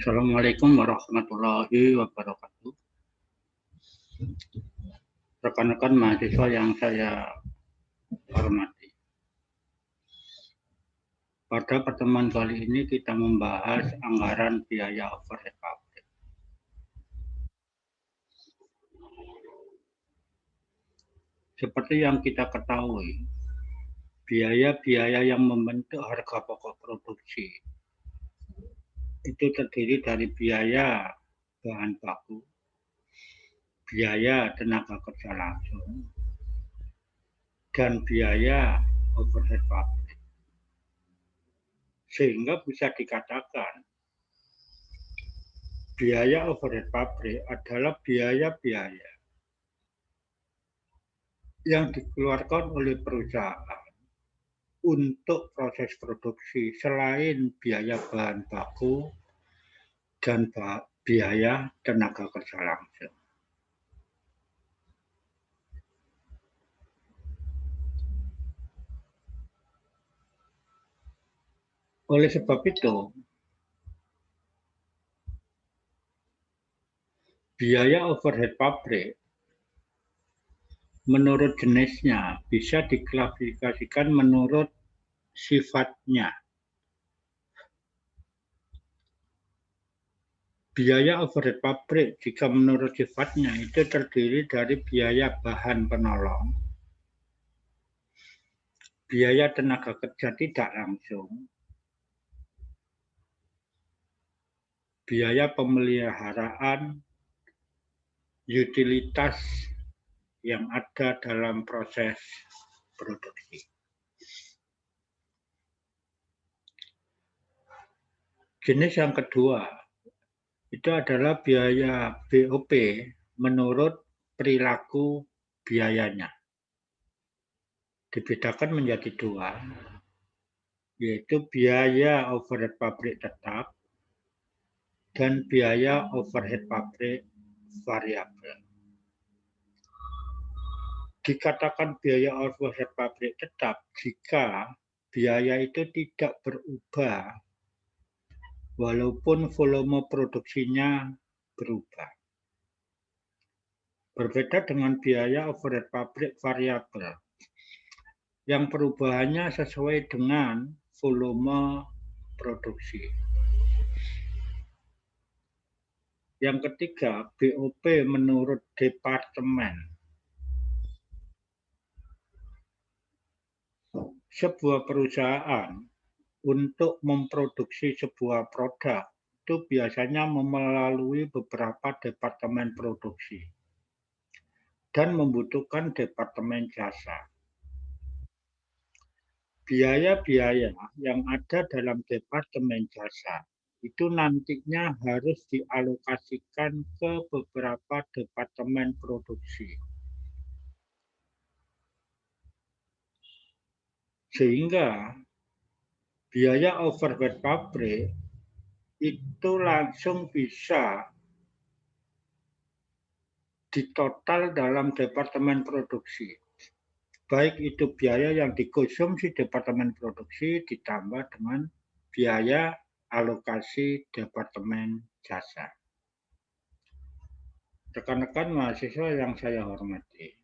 Assalamualaikum warahmatullahi wabarakatuh. Rekan-rekan mahasiswa yang saya hormati. Pada pertemuan kali ini kita membahas anggaran biaya overhead pabrik. Seperti yang kita ketahui, biaya-biaya yang membentuk harga pokok produksi itu terdiri dari biaya bahan baku, biaya tenaga kerja langsung, dan biaya overhead pabrik. Sehingga bisa dikatakan biaya overhead pabrik adalah biaya-biaya yang dikeluarkan oleh perusahaan untuk proses produksi selain biaya bahan baku dan biaya tenaga kerja langsung. Oleh sebab itu, biaya overhead pabrik menurut jenisnya bisa diklasifikasikan menurut sifatnya. Biaya overhead pabrik jika menurut sifatnya itu terdiri dari biaya bahan penolong, biaya tenaga kerja tidak langsung, biaya pemeliharaan, utilitas yang ada dalam proses produksi. Jenis yang kedua itu adalah biaya BOP menurut perilaku biayanya. Dibedakan menjadi dua, yaitu biaya overhead pabrik tetap dan biaya overhead pabrik variabel. Dikatakan biaya overhead pabrik tetap jika biaya itu tidak berubah walaupun volume produksinya berubah. Berbeda dengan biaya overhead pabrik variabel yang perubahannya sesuai dengan volume produksi. Yang ketiga, BOP menurut departemen. Sebuah perusahaan untuk memproduksi sebuah produk itu biasanya melalui beberapa departemen produksi dan membutuhkan departemen jasa. Biaya-biaya yang ada dalam departemen jasa itu nantinya harus dialokasikan ke beberapa departemen produksi. Sehingga biaya overhead pabrik itu langsung bisa ditotal dalam departemen produksi. Baik itu biaya yang dikonsumsi departemen produksi ditambah dengan biaya alokasi departemen jasa. Rekan-rekan mahasiswa yang saya hormati,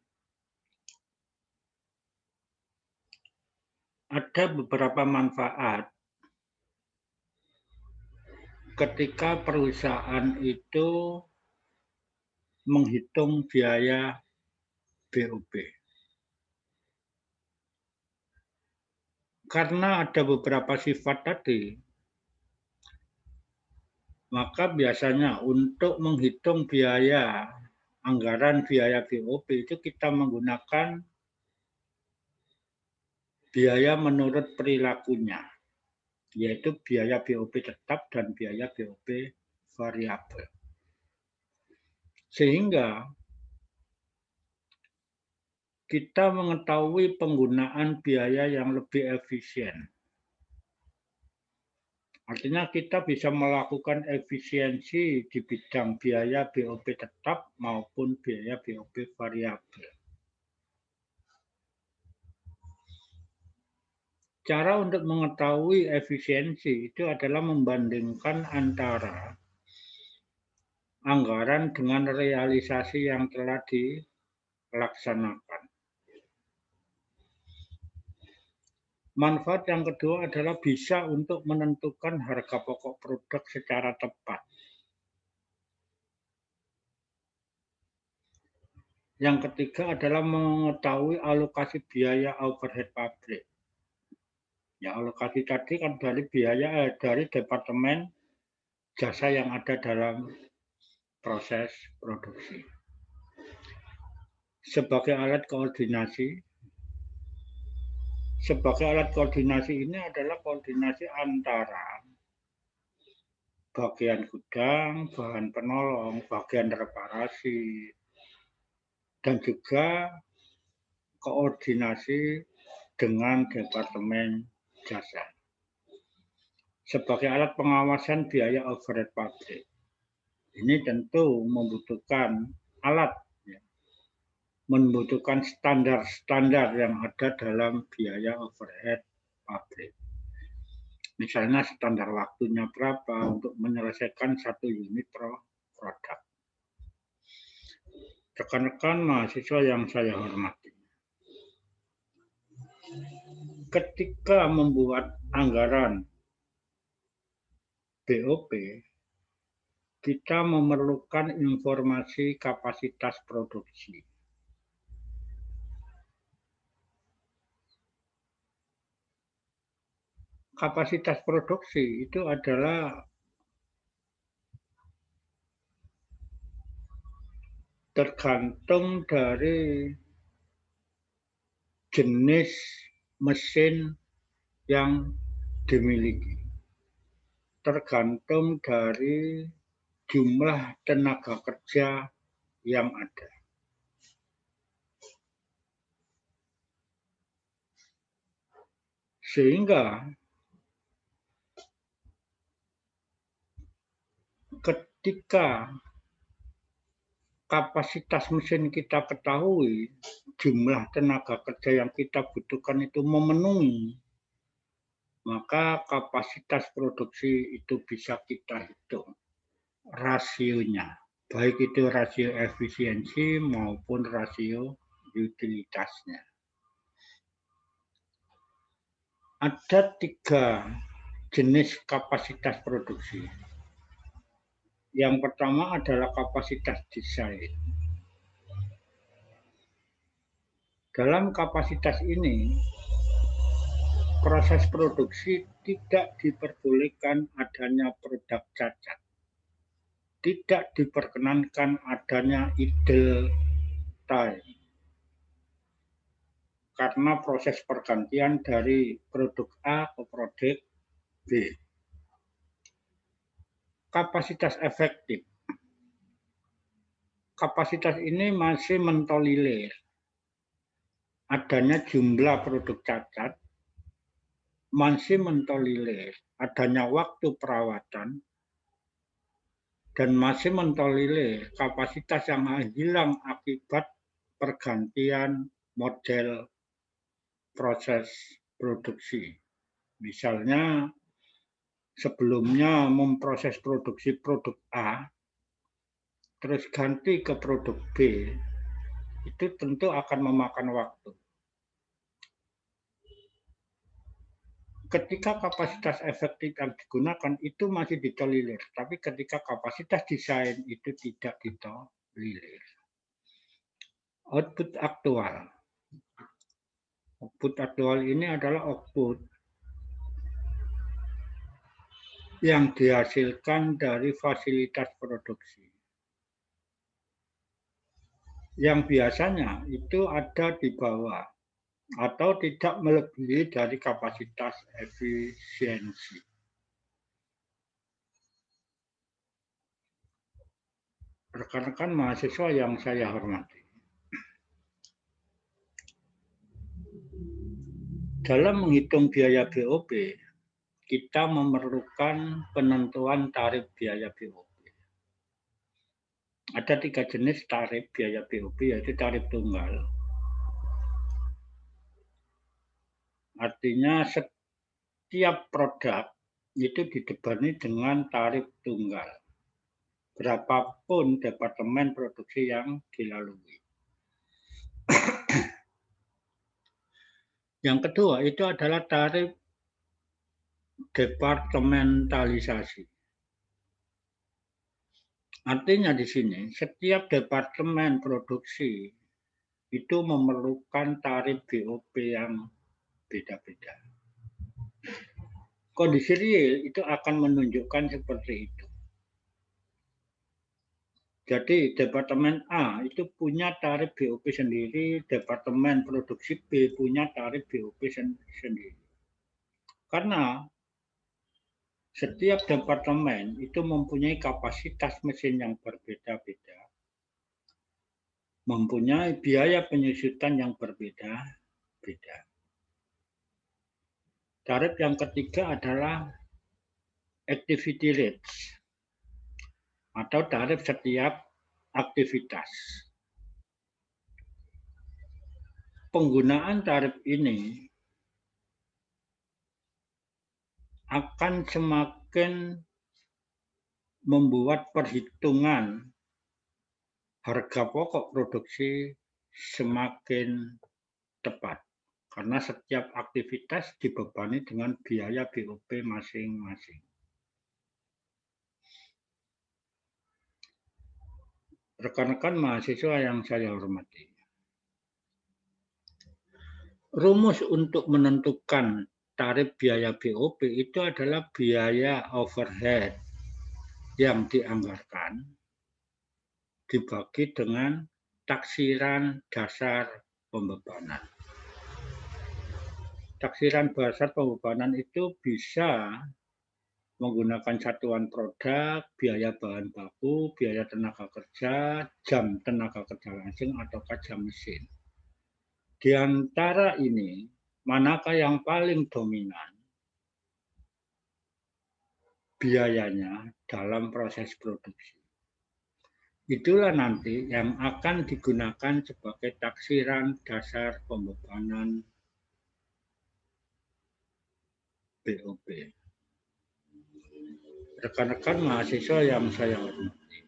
ada beberapa manfaat ketika perusahaan itu menghitung biaya BOP. Karena ada beberapa sifat tadi, maka biasanya untuk menghitung biaya anggaran biaya BOP itu kita menggunakan biaya menurut perilakunya, yaitu biaya BOP tetap dan biaya BOP variabel. Sehingga kita mengetahui penggunaan biaya yang lebih efisien. Artinya kita bisa melakukan efisiensi di bidang biaya BOP tetap maupun biaya BOP variabel. Cara untuk mengetahui efisiensi itu adalah membandingkan antara anggaran dengan realisasi yang telah dilaksanakan. Manfaat yang kedua adalah bisa untuk menentukan harga pokok produk secara tepat. Yang ketiga adalah mengetahui alokasi biaya overhead pabrik. Ya, alokasi tadi kan dari biaya dari departemen jasa yang ada dalam proses produksi. Sebagai alat koordinasi ini adalah koordinasi antara bagian gudang, bahan penolong, bagian reparasi, dan juga koordinasi dengan departemen jasa. Sebagai alat pengawasan biaya overhead pabrik. Ini tentu membutuhkan alat, membutuhkan standar-standar yang ada dalam biaya overhead pabrik. Misalnya standar waktunya berapa untuk menyelesaikan satu unit produk. Rekan-rekan mahasiswa yang saya hormati. Ketika membuat anggaran BOP, kita memerlukan informasi kapasitas produksi. Kapasitas produksi itu adalah tergantung dari jenis mesin yang dimiliki. Tergantung dari jumlah tenaga kerja yang ada. Sehingga ketika kapasitas mesin kita ketahui, jumlah tenaga kerja yang kita butuhkan itu memenuhi, maka kapasitas produksi itu bisa kita hitung rasionya, baik itu rasio efisiensi maupun rasio utilitasnya. Ada 3 jenis kapasitas produksi. Yang pertama adalah kapasitas desain. Dalam kapasitas ini, proses produksi tidak diperbolehkan adanya produk cacat. Tidak diperkenankan adanya idle time. Karena proses pergantian dari produk A ke produk B. Kapasitas efektif. Kapasitas ini masih mentolerir adanya jumlah produk cacat, masih mentolerir adanya waktu perawatan, dan masih mentolerir kapasitas yang hilang akibat pergantian model proses produksi. Misalnya sebelumnya memproses produksi produk A, terus ganti ke produk B, itu tentu akan memakan waktu. Ketika kapasitas efektif yang digunakan itu masih ditolerir, tapi ketika kapasitas desain itu tidak ditolerir. Output aktual. Output aktual ini adalah output yang dihasilkan dari fasilitas produksi. Yang biasanya itu ada di bawah atau tidak melebihi dari kapasitas efisiensi. Rekan-rekan mahasiswa yang saya hormati. Dalam menghitung biaya BOP, kita memerlukan penentuan tarif biaya BOP. Ada 3 jenis tarif biaya BOP, yaitu tarif tunggal. Artinya setiap produk itu dibebani dengan tarif tunggal. berapapun departemen produksi yang dilalui. Yang kedua itu adalah tarif departementalisasi. Artinya di sini setiap departemen produksi itu memerlukan tarif BOP yang beda-beda. Kondisi real itu akan menunjukkan seperti itu. Jadi Departemen A itu punya tarif BOP sendiri, Departemen Produksi B punya tarif BOP sendiri. Karena setiap departemen itu mempunyai kapasitas mesin yang berbeda-beda, mempunyai biaya penyusutan yang berbeda-beda. Tarif yang ketiga adalah activity rates atau tarif setiap aktivitas. Penggunaan tarif ini akan semakin membuat perhitungan harga pokok produksi semakin tepat. Karena setiap aktivitas dibebani dengan biaya BOP masing-masing. Rekan-rekan mahasiswa yang saya hormati. Rumus untuk menentukan tarif biaya BOP itu adalah biaya overhead yang dianggarkan dibagi dengan taksiran dasar pembebanan. Taksiran dasar pembebanan itu bisa menggunakan satuan produk, biaya bahan baku, biaya tenaga kerja, jam tenaga kerja langsung, atau jam mesin. Di antara ini, manakah yang paling dominan biayanya dalam proses produksi? Itulah nanti yang akan digunakan sebagai taksiran dasar pembebanan BOP. Rekan-rekan mahasiswa yang saya hormati.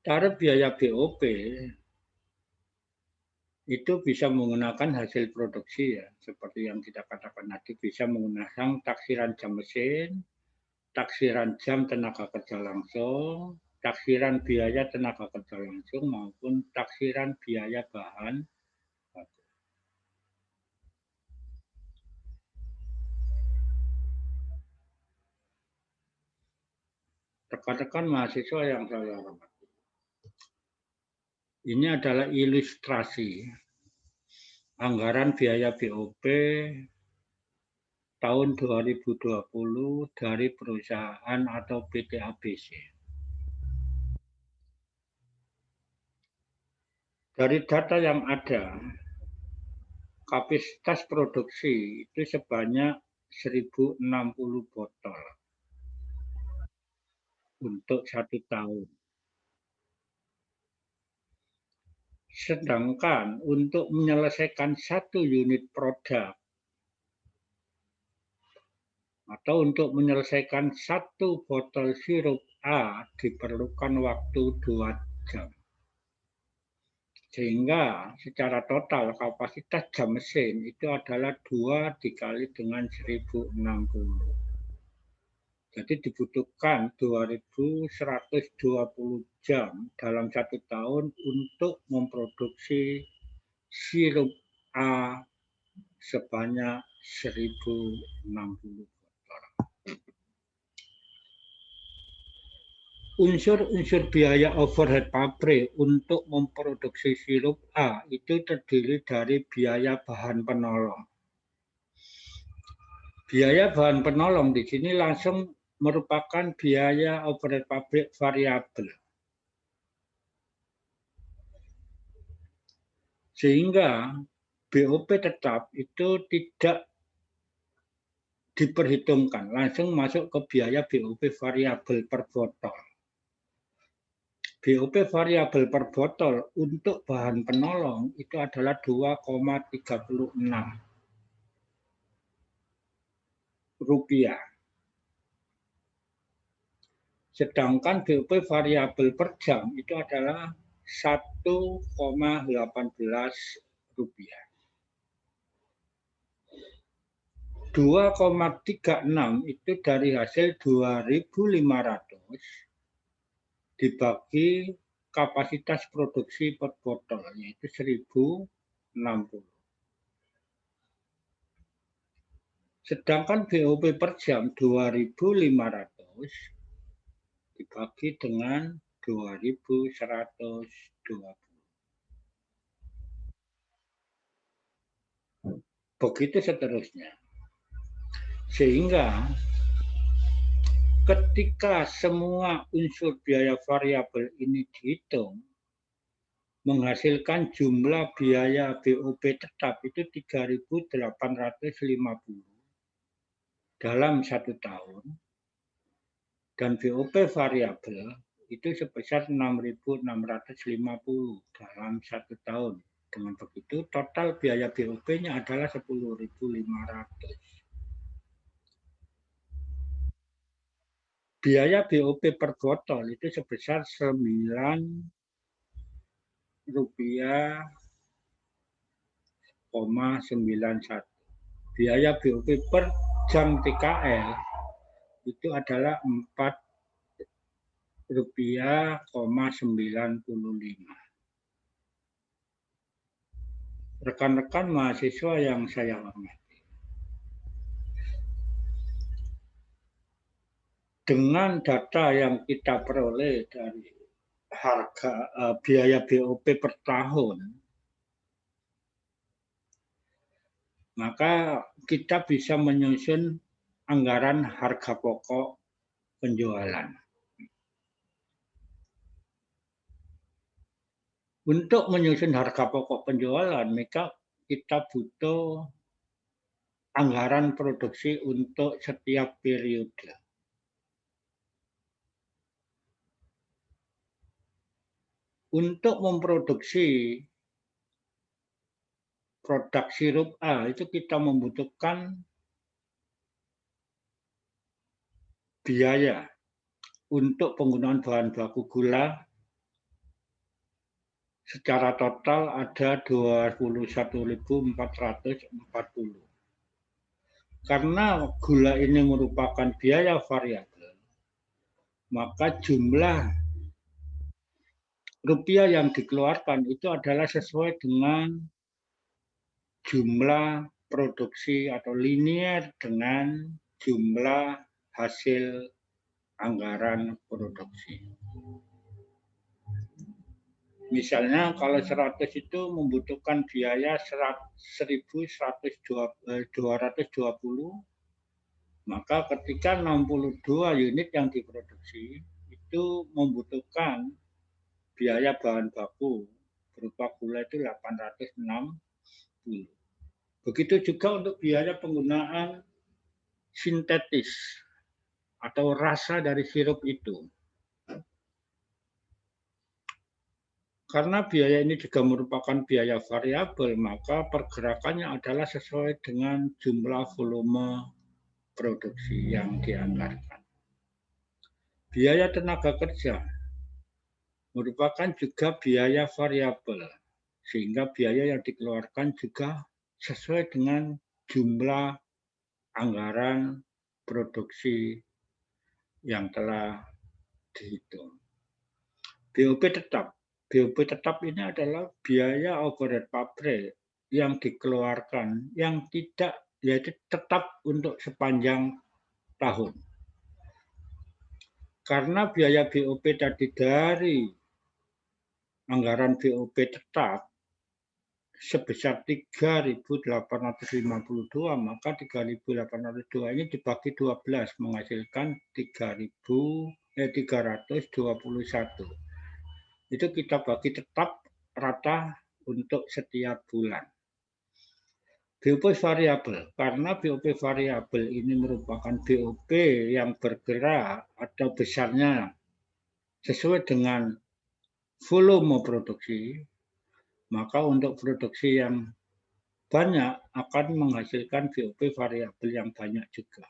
Tarif biaya BOP itu bisa menggunakan hasil produksi ya, seperti yang kita katakan tadi, bisa menggunakan taksiran jam mesin, taksiran jam tenaga kerja langsung, taksiran biaya tenaga kerja langsung, maupun taksiran biaya bahan baku. Rekan-rekan mahasiswa yang saya hormati. Ini adalah ilustrasi anggaran biaya BOP tahun 2020 dari perusahaan atau PT ABC. Dari data yang ada, kapasitas produksi itu sebanyak 1060 botol untuk 1 tahun. Sedangkan untuk menyelesaikan 1 unit produk atau untuk menyelesaikan 1 botol sirup A diperlukan waktu 2 jam. Sehingga secara total kapasitas jam mesin itu adalah 2 dikali dengan 1060. Jadi dibutuhkan 2120 jam dalam 1 tahun untuk memproduksi sirup A sebanyak 1060 botol. Unsur-unsur biaya overhead pabrik untuk memproduksi sirup A itu terdiri dari biaya bahan penolong. Biaya bahan penolong di sini langsung merupakan biaya overhead pabrik variabel. Sehingga BOP tetap itu tidak diperhitungkan, langsung masuk ke biaya BOP variabel per botol. BOP variabel per botol untuk bahan penolong itu adalah 2,36 rupiah. Sedangkan BOP variabel per jam itu adalah 1,18 rupiah. 2,36 itu dari hasil 2.500 dibagi kapasitas produksi per botol, yaitu 1.060. Sedangkan BOP per jam 2.500 dibagi dengan 2.120. Begitu seterusnya. Sehingga ketika semua unsur biaya variabel ini dihitung, menghasilkan jumlah biaya BOP tetap itu 3.850 dalam 1 tahun, dan BOP variabel itu sebesar 6.650 dalam 1 tahun. Dengan begitu, total biaya BOP-nya adalah 10.500. Biaya BOP per botol itu sebesar 9 rupiah 91. Biaya BOP per jam TKL itu adalah 4 rupiah 95. Rekan-rekan mahasiswa yang saya hormati, dengan data yang kita peroleh dari harga biaya BOP per tahun, maka kita bisa menyusun anggaran harga pokok penjualan. Untuk menyusun harga pokok penjualan, maka kita butuh anggaran produksi untuk setiap periode. Untuk memproduksi produk sirup A itu kita membutuhkan biaya untuk penggunaan bahan baku gula secara total ada 21.440. Karena gula ini merupakan biaya variabel, maka jumlah rupiah yang dikeluarkan itu adalah sesuai dengan jumlah produksi atau linear dengan jumlah hasil anggaran produksi. Misalnya kalau 100 itu membutuhkan biaya 1.220, maka ketika 62 unit yang diproduksi itu membutuhkan biaya bahan baku berupa gula itu 860. Begitu juga untuk biaya penggunaan sintetis atau rasa dari sirup itu. Karena biaya ini juga merupakan biaya variabel, maka pergerakannya adalah sesuai dengan jumlah volume produksi yang dianggarkan. Biaya tenaga kerja merupakan juga biaya variabel, sehingga biaya yang dikeluarkan juga sesuai dengan jumlah anggaran produksi yang telah dihitung. BOP tetap. BOP tetap ini adalah biaya overhead pabrik yang dikeluarkan, yang tidak, yaitu tetap untuk sepanjang tahun. Karena biaya BOP tadi dari anggaran BOP tetap sebesar 3.852, maka 3.802 ini dibagi 12 menghasilkan 321. Itu kita bagi tetap rata untuk setiap bulan. BOP variabel, karena BOP variabel ini merupakan BOP yang bergerak atau besarnya sesuai dengan volume produksi, maka untuk produksi yang banyak akan menghasilkan BOP variabel yang banyak juga.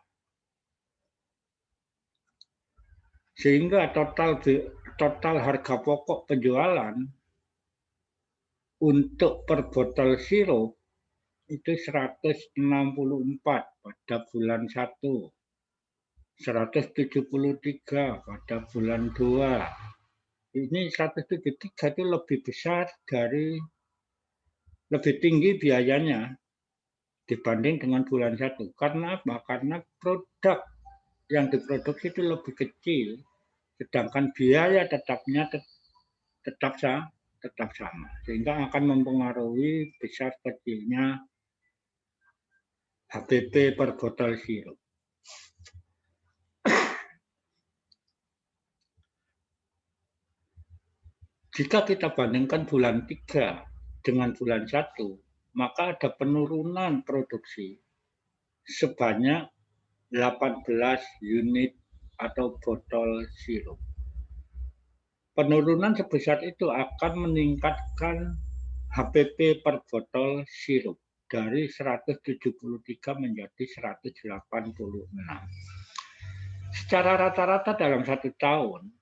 Sehingga total harga pokok penjualan untuk per botol sirup itu 164 pada bulan 1, 173 pada bulan 2. Ini 173 itu lebih besar lebih tinggi biayanya dibanding dengan bulan 1. Karena apa? Karena produk yang diproduksi itu lebih kecil, sedangkan biaya tetap sama, sehingga akan mempengaruhi besar kecilnya HPP per botol sirup. Jika kita bandingkan bulan 3 dengan bulan 1, maka ada penurunan produksi sebanyak 18 unit atau botol sirup. Penurunan sebesar itu akan meningkatkan HPP per botol sirup dari 173 menjadi 186. Secara rata-rata dalam 1 tahun,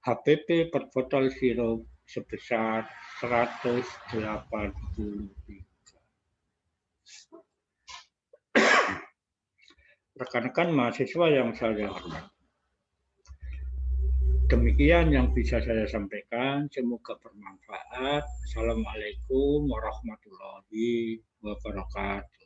HPP per botol sirup sebesar 183. Rekan-rekan mahasiswa yang saya hormati, demikian yang bisa saya sampaikan. Semoga bermanfaat. Assalamualaikum warahmatullahi wabarakatuh.